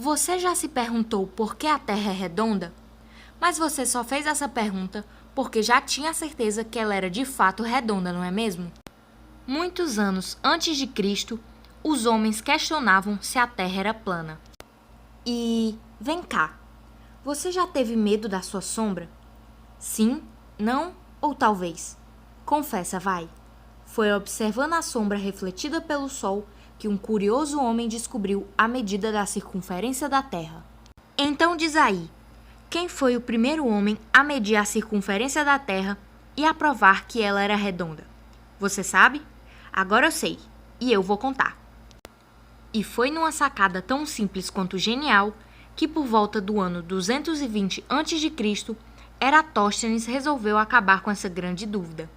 Você já se perguntou por que a Terra é redonda? Mas você só fez essa pergunta porque já tinha certeza que ela era de fato redonda, não é mesmo? Muitos anos antes de Cristo, os homens questionavam se a Terra era plana. E vem cá, você já teve medo da sua sombra? Sim, não ou talvez? Confessa, vai. Foi observando a sombra refletida pelo sol que um curioso homem descobriu a medida da circunferência da Terra. Então diz aí, quem foi o primeiro homem a medir a circunferência da Terra e a provar que ela era redonda? Você sabe? Agora eu sei, e eu vou contar. E foi numa sacada tão simples quanto genial que por volta do ano 220 a.C., Eratóstenes resolveu acabar com essa grande dúvida.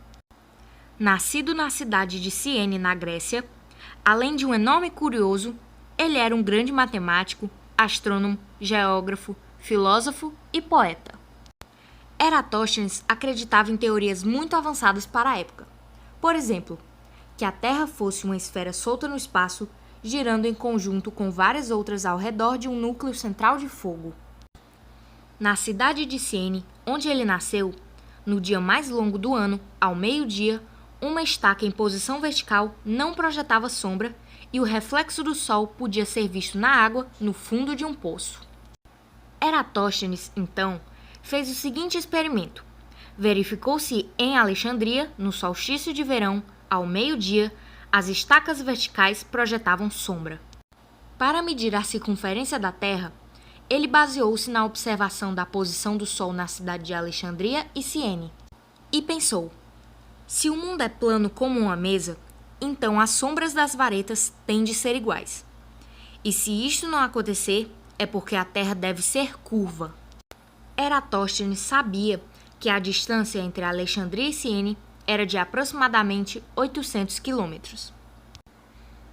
Nascido na cidade de Ciene, na Grécia, além de um enorme curioso, ele era um grande matemático, astrônomo, geógrafo, filósofo e poeta. Eratóstenes acreditava em teorias muito avançadas para a época. Por exemplo, que a Terra fosse uma esfera solta no espaço, girando em conjunto com várias outras ao redor de um núcleo central de fogo. Na cidade de Ciene, onde ele nasceu, no dia mais longo do ano, ao meio-dia, uma estaca em posição vertical não projetava sombra e o reflexo do sol podia ser visto na água no fundo de um poço. Eratóstenes, então, fez o seguinte experimento. Verificou se em Alexandria, no solstício de verão, ao meio-dia, as estacas verticais projetavam sombra. Para medir a circunferência da Terra, ele baseou-se na observação da posição do Sol na cidade de Alexandria e Ciene. E pensou, se o mundo é plano como uma mesa, então as sombras das varetas têm de ser iguais. E se isto não acontecer, é porque a Terra deve ser curva. Eratóstenes sabia que a distância entre Alexandria e Ciene era de aproximadamente 800 quilômetros.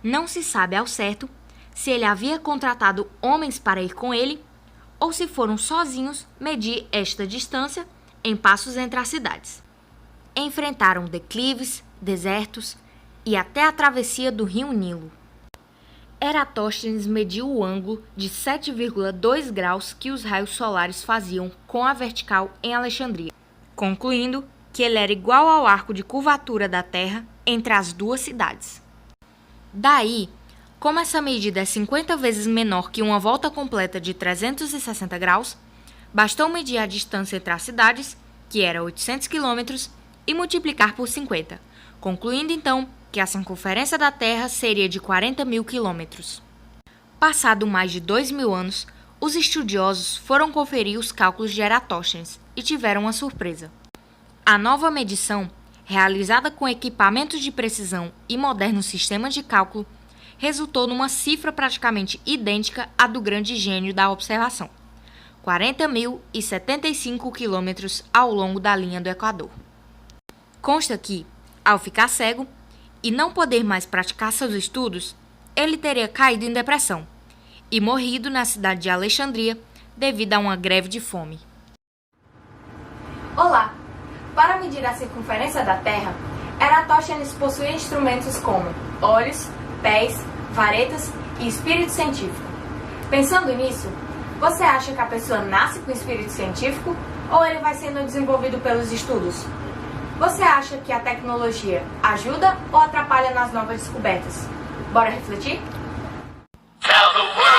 Não se sabe ao certo se ele havia contratado homens para ir com ele ou se foram sozinhos medir esta distância em passos entre as cidades. Enfrentaram declives, desertos e até a travessia do rio Nilo. Eratóstenes mediu o ângulo de 7,2 graus que os raios solares faziam com a vertical em Alexandria, concluindo que ele era igual ao arco de curvatura da Terra entre as duas cidades. Daí, como essa medida é 50 vezes menor que uma volta completa de 360 graus, bastou medir a distância entre as cidades, que era 800 quilômetros, e multiplicar por 50, concluindo então que a circunferência da Terra seria de 40 mil quilômetros. Passado mais de 2.000 anos, os estudiosos foram conferir os cálculos de Eratóstenes e tiveram uma surpresa. A nova medição, realizada com equipamentos de precisão e modernos sistemas de cálculo, resultou numa cifra praticamente idêntica à do grande gênio da observação, 40.075 quilômetros ao longo da linha do Equador. Consta que, ao ficar cego e não poder mais praticar seus estudos, ele teria caído em depressão e morrido na cidade de Alexandria devido a uma greve de fome. Olá! Para medir a circunferência da Terra, Eratóstenes possuía instrumentos como olhos, pés, varetas e espírito científico. Pensando nisso, você acha que a pessoa nasce com espírito científico ou ele vai sendo desenvolvido pelos estudos? Você acha que a tecnologia ajuda ou atrapalha nas novas descobertas? Bora refletir? Tell the world.